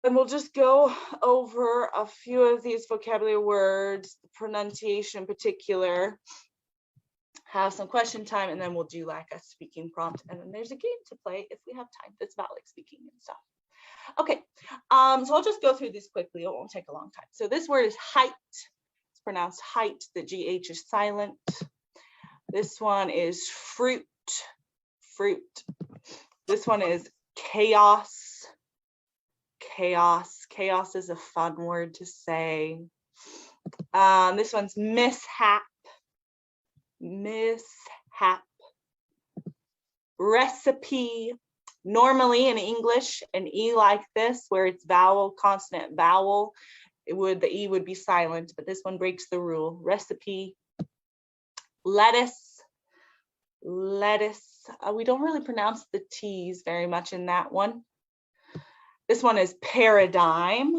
And we'll just go over a few of these vocabulary words, the pronunciation in particular, have some question time, and then we'll do like a speaking prompt. And then there's a game to play if we have time that's about like speaking and stuff. Okay, so I'll just go through this quickly. It won't take a long time. So this word is height. It's pronounced height. The GH is silent. This one is fruit. Fruit. This one is chaos. Chaos. Chaos is a fun word to say. This one's mishap. Mishap. Recipe. Normally in English, an E like this, where it's vowel, consonant, vowel, the E would be silent, but this one breaks the rule. Recipe. Lettuce. Lettuce. We don't really pronounce the T's very much in that one. This one is paradigm.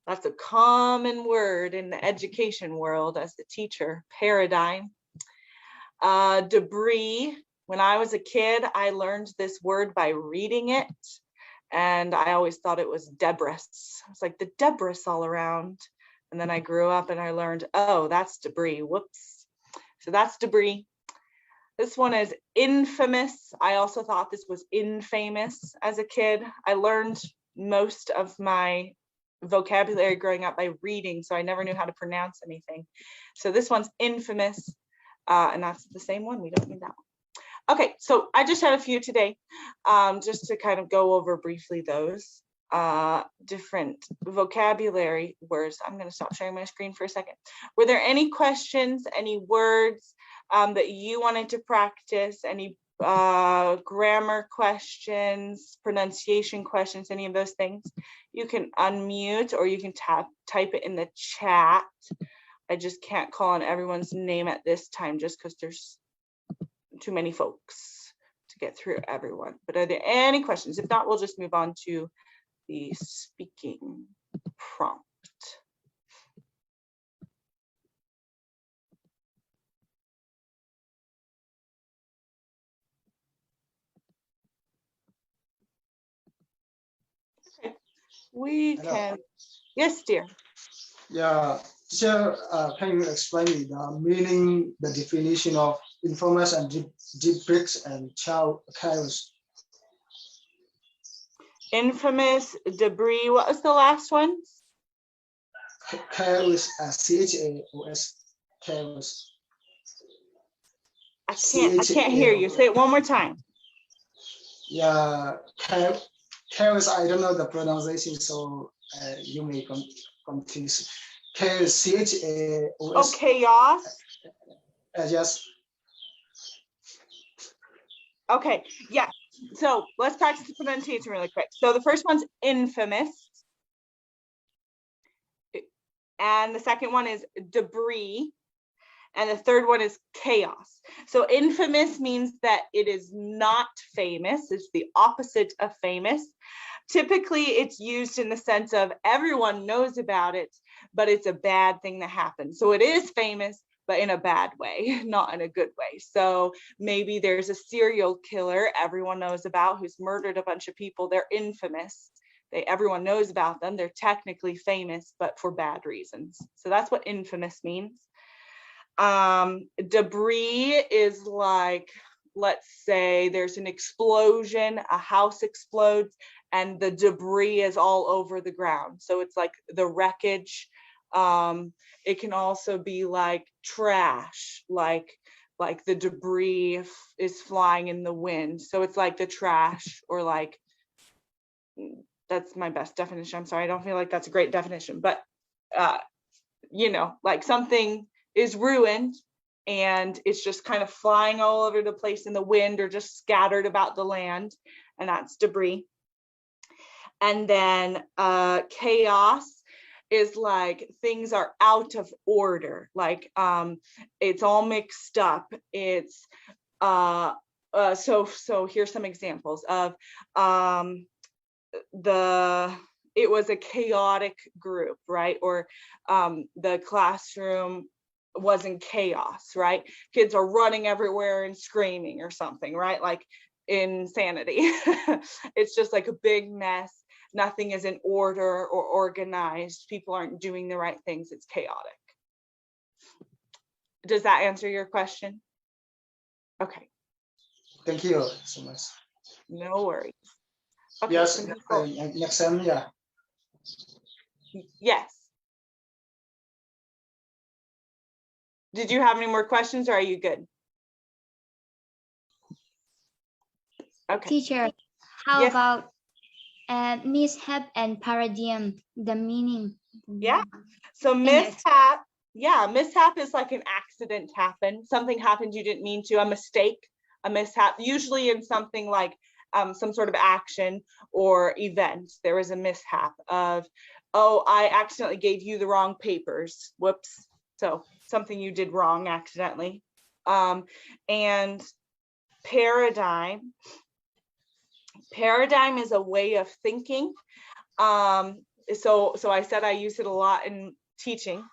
That's a common word in the education world as the teacher, paradigm. Debris. When I was a kid, I learned this word by reading it, and I always thought it was debris. It's like the debris all around. And then I grew up and I learned, oh, that's debris. Whoops. So that's debris. This one is infamous. I also thought this was infamous as a kid. I learned most of my vocabulary growing up by reading, so I never knew how to pronounce anything. So this one's infamous, and that's the same one. We don't need that one. Okay, so I just had a few today, just to kind of go over briefly those different vocabulary words. I'm going to stop sharing my screen for a second. Were there any questions, any words that you wanted to practice, any grammar questions, pronunciation questions, any of those things? You can unmute or you can type it in the chat. I just can't call on everyone's name at this time just because there's too many folks to get through everyone. But are there any questions? If not, we'll just move on to the speaking prompt. Okay. We can, yes, dear. Yeah, teacher, can you explain me the meaning, the definition of infamous and debris and chaos? Infamous, debris. What was the last one? Chaos, C-H-A-O-S, chaos. I can't hear you. Say it one more time. Yeah, chaos. I don't know the pronunciation, so you may confuse. Chaos, C-H-A-O-S. Oh, chaos. Yes. Okay. Yeah. So let's practice the pronunciation really quick. So the first one's infamous. And the second one is debris. And the third one is chaos. So infamous means that it is not famous. It's the opposite of famous. Typically, it's used in the sense of everyone knows about it, but it's a bad thing that happened. So it is famous, but in a bad way, not in a good way. So maybe there's a serial killer everyone knows about who's murdered a bunch of people. They're infamous. Everyone knows about them. They're technically famous, but for bad reasons. So that's what infamous means. Debris is like, let's say there's an explosion, a house explodes, and the debris is all over the ground. So it's like the wreckage. It can also be like trash, like the debris is flying in the wind. So it's like the trash, or like, that's my best definition. I'm sorry, I don't feel like that's a great definition, but you know, like something is ruined and it's just kind of flying all over the place in the wind or just scattered about the land, and that's debris. And then chaos is like things are out of order, like it's all mixed up. It's so here's some examples of it was a chaotic group, right? Or the classroom was in chaos, right? Kids are running everywhere and screaming or something, right? Like insanity. It's just like a big mess. nothing is in order or organized. People aren't doing the right things. It's chaotic. Does that answer your question? Okay. Thank you so much. No worries. Okay, Yes, some people- next time, yeah. Yes. Did you have any more questions, or are you good? Okay. Teacher, how Yes. about mishap and paradigm, the meaning? Yeah. So mishap, yeah, mishap is like an accident happened. Something happened you didn't mean to, a mistake, a mishap, usually in something like some sort of action or event. There was a mishap of, oh, I accidentally gave you the wrong papers. Whoops. So something you did wrong accidentally. And paradigm is a way of thinking. So I said I use it a lot in teaching.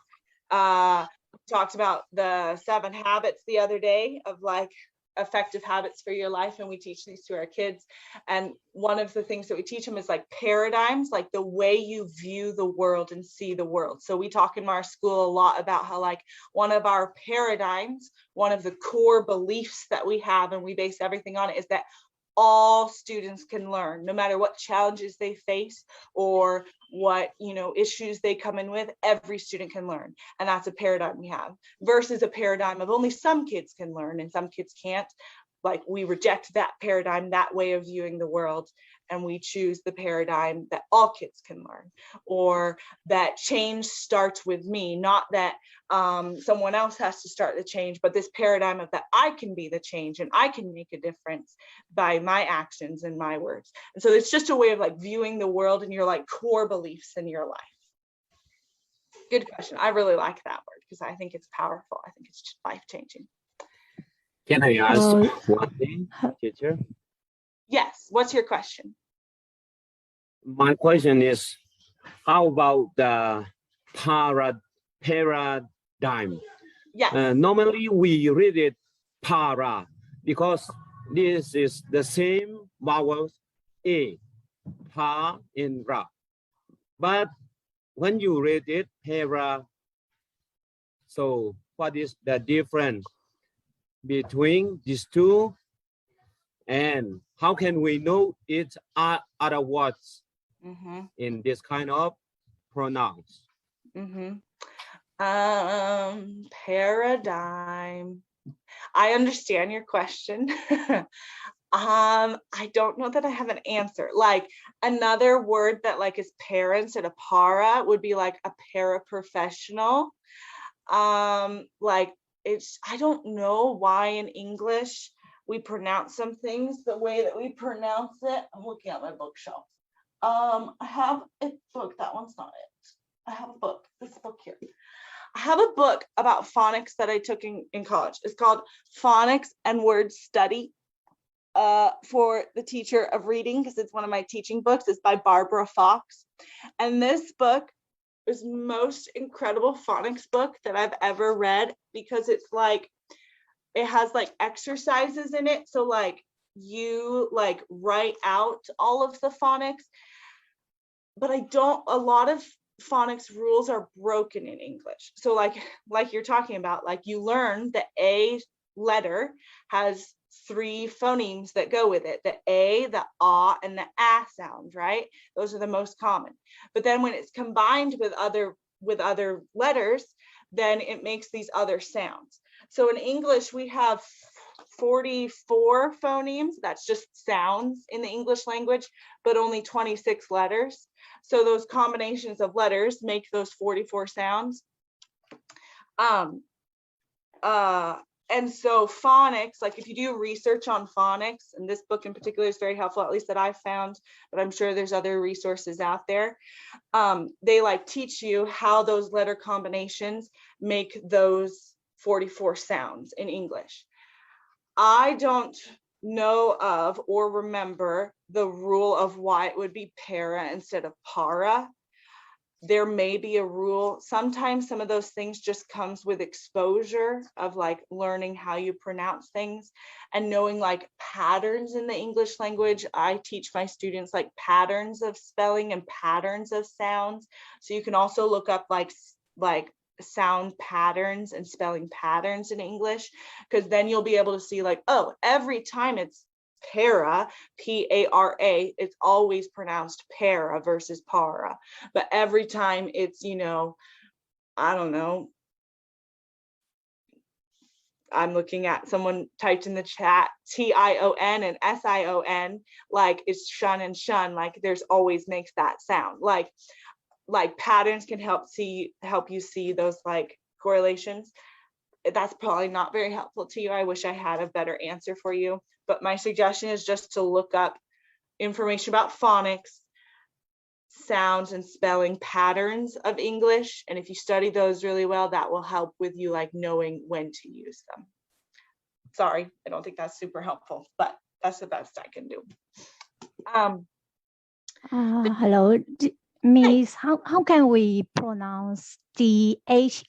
Talked about the 7 habits the other day of like effective habits for your life, and we teach these to our kids. And one of the things that we teach them is like paradigms, like the way you view the world and see the world. So we talk in our school a lot about how like one of our paradigms, one of the core beliefs that we have, and we base everything on it, is that all students can learn, no matter what challenges they face or what, you know, issues they come in with. Every student can learn, and that's a paradigm we have, versus a paradigm of only some kids can learn and some kids can't. Like, we reject that paradigm, that way of viewing the world, and we choose the paradigm that all kids can learn, or that change starts with me, not that someone else has to start the change, but this paradigm of that I can be the change and I can make a difference by my actions and my words. And so it's just a way of like viewing the world and your like core beliefs in your life. Good question. I really like that word because I think it's powerful. I think it's just life-changing. Can I ask one thing, teacher? Yes. What's your question? My question is, how about the paradigm? Yeah. Normally we read it para because this is the same vowels a, pa, and ra. But when you read it para, so what is the difference between these two, and how can we know it's other words in this kind of pronouns? Paradigm. I understand your question. I don't know that I have an answer. Like, another word that like is para instead of para would be like a paraprofessional. Like, it's, I don't know why in English we pronounce some things the way that we pronounce it. I'm looking at my bookshelf. I have a book. That one's not it. I have a book. This book here. I have a book about phonics that I took in college. It's called Phonics and Word Study for the Teacher of Reading, because it's one of my teaching books. It's by Barbara Fox. And this book is the most incredible phonics book that I've ever read, because it's like, it has like exercises in it. So like you like write out all of the phonics, but a lot of phonics rules are broken in English. So like you're talking about, like you learn the A letter has 3 phonemes that go with it: the A, the ah, and the ah sound, right? Those are the most common. But then when it's combined with other letters, then it makes these other sounds. So in English, we have 44 phonemes. That's just sounds in the English language, but only 26 letters. So those combinations of letters make those 44 sounds. And so phonics, like if you do research on phonics, and this book in particular is very helpful, at least that I found, but I'm sure there's other resources out there. They like teach you how those letter combinations make those 44 sounds in English. I don't know of or remember the rule of why it would be para instead of para. there may be a rule. Sometimes some of those things just comes with exposure of like learning how you pronounce things and knowing like patterns in the English language. I teach my students like patterns of spelling and patterns of sounds. So you can also look up like sound patterns and spelling patterns in English, because then you'll be able to see like, oh, every time it's para, P-A-R-A, it's always pronounced para versus para. But every time it's, you know, I don't know, I'm looking at someone typed in the chat T-I-O-N and S-I-O-N, like it's shun and shun, like there's always makes that sound. Like patterns can help you see those like correlations. That's probably not very helpful to you. I wish I had a better answer for you, but my suggestion is just to look up information about phonics, sounds and spelling patterns of English. And if you study those really well, that will help with you like knowing when to use them. Sorry, I don't think that's super helpful, but that's the best I can do. Hello, Miss, how can we pronounce T-H-R-I-L-L-E-D?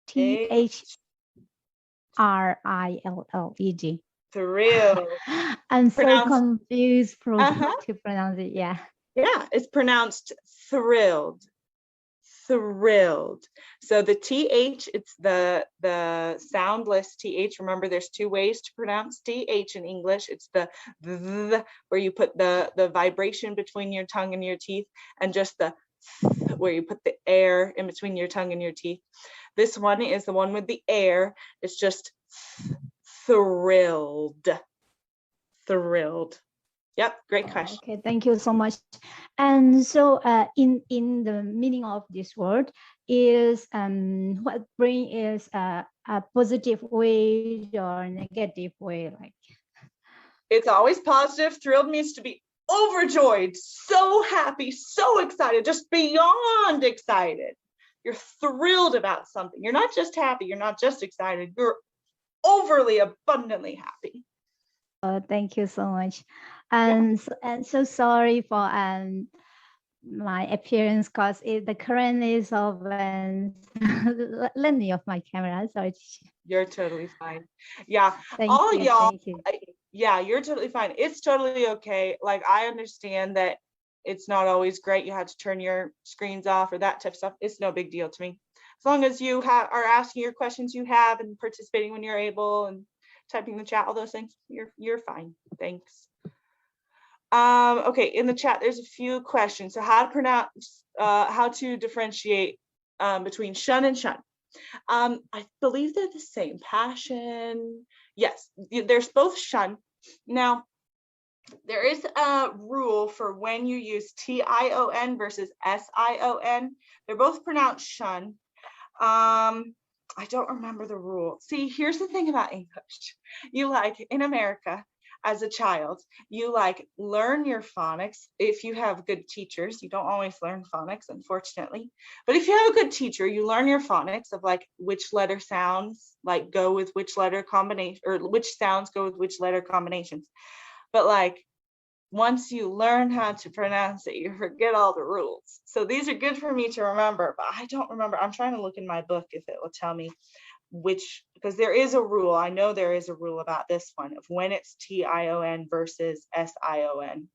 T-H-R-I-L-L-E-D. Thrilled. I'm so confused to pronounce it. Yeah, it's pronounced thrilled. Thrilled. So the TH, it's the soundless TH. Remember, there's two ways to pronounce TH in English. It's the where you put the vibration between your tongue and your teeth, and just the where you put the air in between your tongue and your teeth. This one is the one with the air. It's just thrilled. Thrilled. Yep, great question. Okay, thank you so much. And so in the meaning of this word is what bring is a positive way or negative way, like? It's always positive. Thrilled means to be overjoyed, so happy, so excited, just beyond excited. You're thrilled about something. You're not just happy, you're not just excited, you're overly abundantly happy. Thank you so much. And so sorry for my appearance, because the current is of lending of my camera. Sorry. You're totally fine. Yeah. Thank all you, y'all. thank you. Yeah, you're totally fine. It's totally okay. Like, I understand that it's not always great. You had to turn your screens off or that type of stuff. It's no big deal to me. As long as you are asking your questions you have and participating when you're able and typing the chat, all those things, you're fine. Thanks. Okay, in the chat, there's a few questions. So how to pronounce, how to differentiate between shun and shun. I believe they're the same. Passion. Yes, there's both shun. Now, there is a rule for when you use T-I-O-N versus S-I-O-N. They're both pronounced shun. I don't remember the rule. See, here's the thing about English. You like, in America, as a child, you like learn your phonics. If you have good teachers, you don't always learn phonics, unfortunately. But if you have a good teacher, you learn your phonics of like which letter sounds like go with which letter combination, or which sounds go with which letter combinations. But like, once you learn how to pronounce it, you forget all the rules. So these are good for me to remember, but I don't remember. I'm trying to look in my book if it will tell me which, because there is a rule. I know there is a rule about this one of when it's T-I-O-N versus S-I-O-N.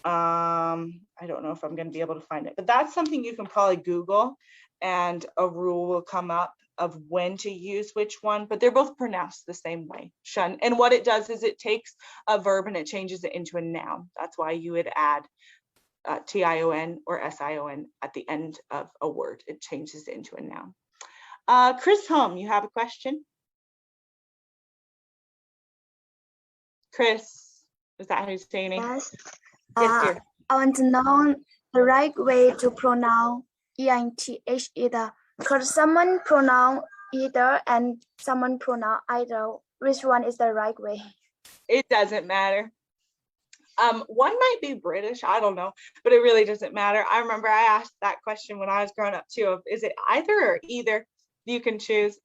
I don't know if I'm going to be able to find it, but that's something you can probably Google and a rule will come up of when to use which one, but they're both pronounced the same way, shun. And what it does is it takes a verb and it changes it into a noun. That's why you would add T-I-O-N or S-I-O-N at the end of a word. It changes it into a noun. Chris Home, you have a question? Chris, is that how you say your name? Yes. Yes, dear. I want to know the right way to pronounce E-N-T-H either. Because someone pronounce either and someone pronounce either. Which one is the right way? It doesn't matter. One might be British, I don't know, but it really doesn't matter. I remember I asked that question when I was growing up too, of is it either or either? You can choose.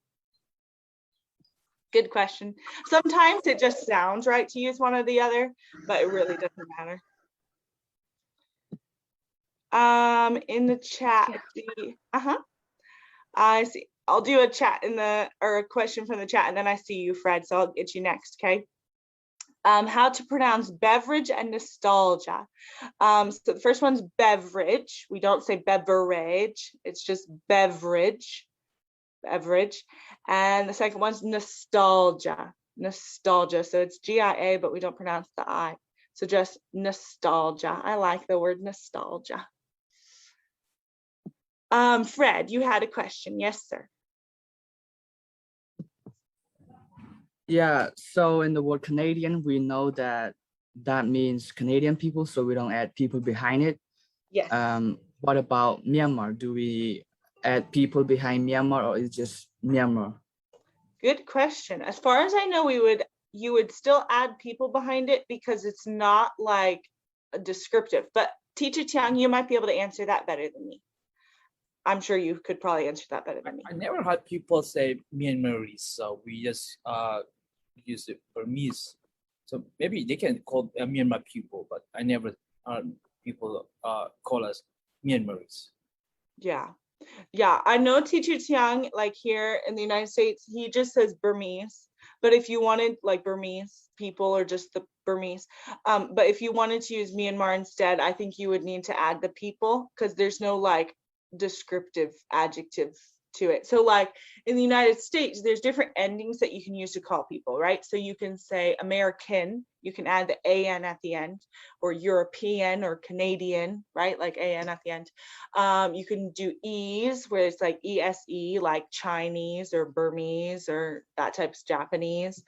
Good question. Sometimes it just sounds right to use one or the other, but it really doesn't matter. In the chat. I see. I'll do a chat or a question from the chat, and then I see you, Fred. So I'll get you next, okay? How to pronounce beverage and nostalgia. So the first one's beverage. We don't say beverage. It's just beverage. And the second one's nostalgia. So it's GIA, but we don't pronounce the I. So just nostalgia. I like the word nostalgia. Fred, you had a question. Yes, sir. Yeah, so in the word Canadian, we know that means Canadian people, so we don't add people behind it. Yes. What about Myanmar? Do we add people behind Myanmar, or is it just Myanmar? Good question. As far as I know, you would still add people behind it because it's not like a descriptive. But Teacher Tiang, you might be able to answer that better than me. I'm sure you could probably answer that better than me. I never had people say Myanmarese, so we just use it Burmese. So maybe they can call Myanmar people, but I never heard people call us Myanmarese. Yeah. I know Teacher Tiang, like here in the United States, he just says Burmese. But if you wanted like Burmese people or just the Burmese, but if you wanted to use Myanmar instead, I think you would need to add the people because there's no like descriptive adjective to it. So like in the United States, there's different endings that you can use to call people, right? So you can say American, you can add the AN at the end, or European or Canadian, right? Like AN at the end. You can do E's where it's like ESE, like Chinese or Burmese or that type of Japanese.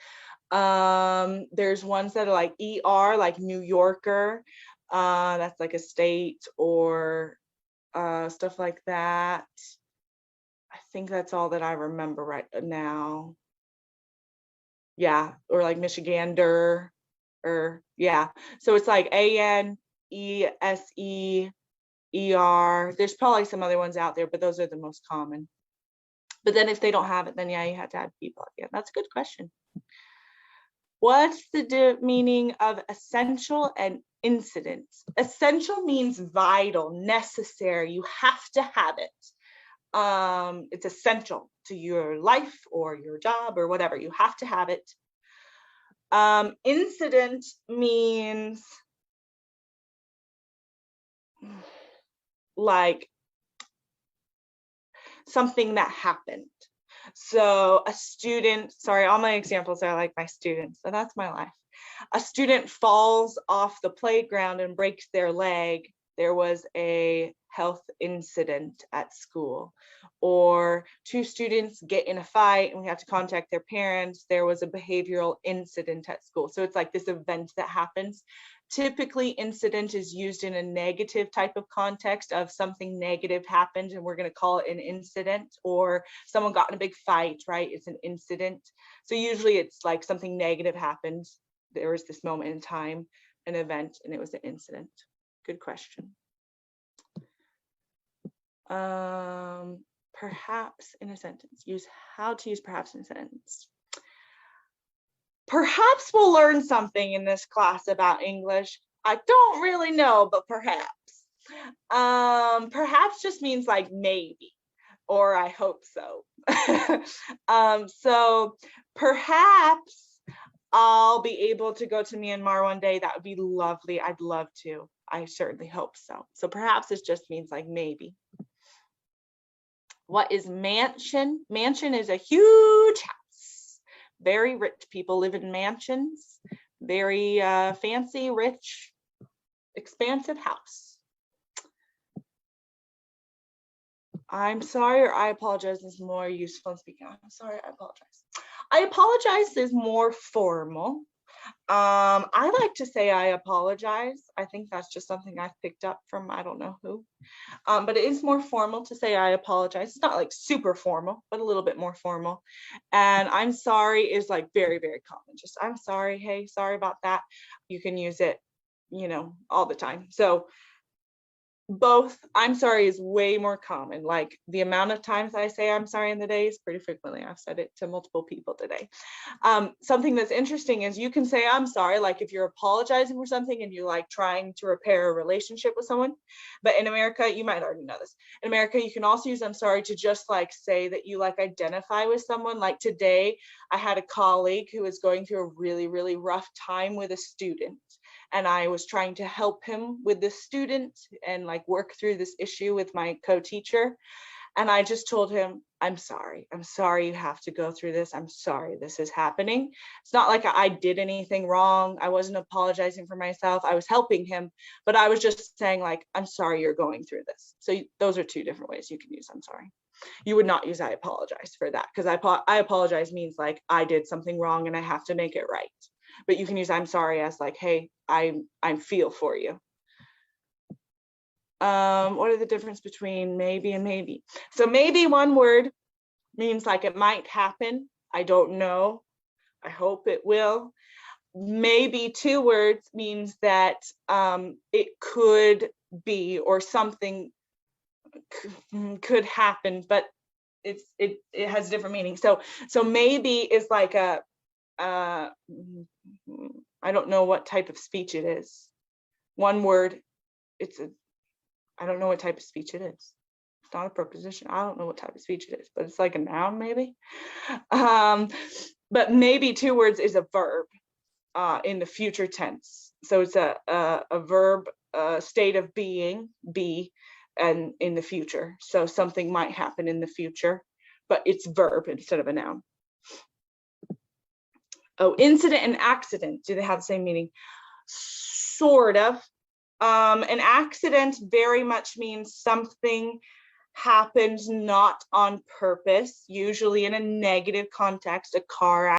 There's ones that are like ER, like New Yorker, that's like a state, or stuff like that. I think that's all that I remember right now. Yeah, or like Michigander, or yeah. So it's like AN, ESE, ER. There's probably some other ones out there, but those are the most common. But then if they don't have it, then yeah, you have to add people. Yeah, that's a good question. What's the meaning of essential and incident? Essential means vital, necessary. You have to have it. It's essential to your life or your job or whatever. You have to have it. Incident means like something that happened. So a student, sorry, all my examples are like my students, so that's my life. A student falls off the playground and breaks their leg. There was a health incident at school. Or two students get in a fight and we have to contact their parents. There was a behavioral incident at school. So it's like this event that happens. Typically, incident is used in a negative type of context of something negative happened and we're going to call it an incident, or someone got in a big fight, right? It's an incident. So usually it's like something negative happened. There was this moment in time, an event, and it was an incident. Good question. Perhaps in a sentence. Use how to use perhaps in a sentence. Perhaps we'll learn something in this class about English. I don't really know, but perhaps. Perhaps just means like maybe, or I hope so. So perhaps I'll be able to go to Myanmar one day. That would be lovely. I'd love to. I certainly hope so. So perhaps it just means like maybe. What is mansion? Mansion is a huge house. Very rich people live in mansions. Very fancy, rich, expansive house. I'm sorry, or I apologize is more useful in speaking. I'm sorry, I apologize. I apologize is more formal. I like to say I apologize. I think that's just something I've picked up from I don't know who. But it is more formal to say I apologize. It's not like super formal, but a little bit more formal. And I'm sorry is like very, very common. Just I'm sorry, hey, sorry about that. You can use it, you know, all the time. So both. I'm sorry is way more common. Like the amount of times I say I'm sorry in the day is pretty frequently. I've said it to multiple people today. Something that's interesting is you can say I'm sorry, like if you're apologizing for something and you're like trying to repair a relationship with someone. But in America, you might already know this. In America, you can also use I'm sorry to just like say that you like identify with someone. Like today, I had a colleague who was going through a really, really rough time with a student. And I was trying to help him with this student and like work through this issue with my co-teacher. And I just told him, I'm sorry you have to go through this. I'm sorry this is happening. It's not like I did anything wrong. I wasn't apologizing for myself. I was helping him, but I was just saying like, I'm sorry you're going through this. So those are two different ways you can use I'm sorry. You would not use I apologize for that, because I apologize means like I did something wrong and I have to make it right. But you can use I'm sorry as like, hey, I feel for you. What are the difference between maybe and maybe? So maybe one word means like it might happen. I don't know. I hope it will. Maybe two words means that it could be or something could happen, but it has a different meaning. So maybe is like a I don't know what type of speech it is. One word, I don't know what type of speech it is. It's not a preposition. I don't know what type of speech it is, but it's like a noun maybe. But maybe two words is a verb in the future tense. So it's a verb state of being, be, and in the future. So something might happen in the future, but it's verb instead of a noun. Oh, incident and accident, do they have the same meaning? Sort of. An accident very much means something happened not on purpose, usually in a negative context, a car accident.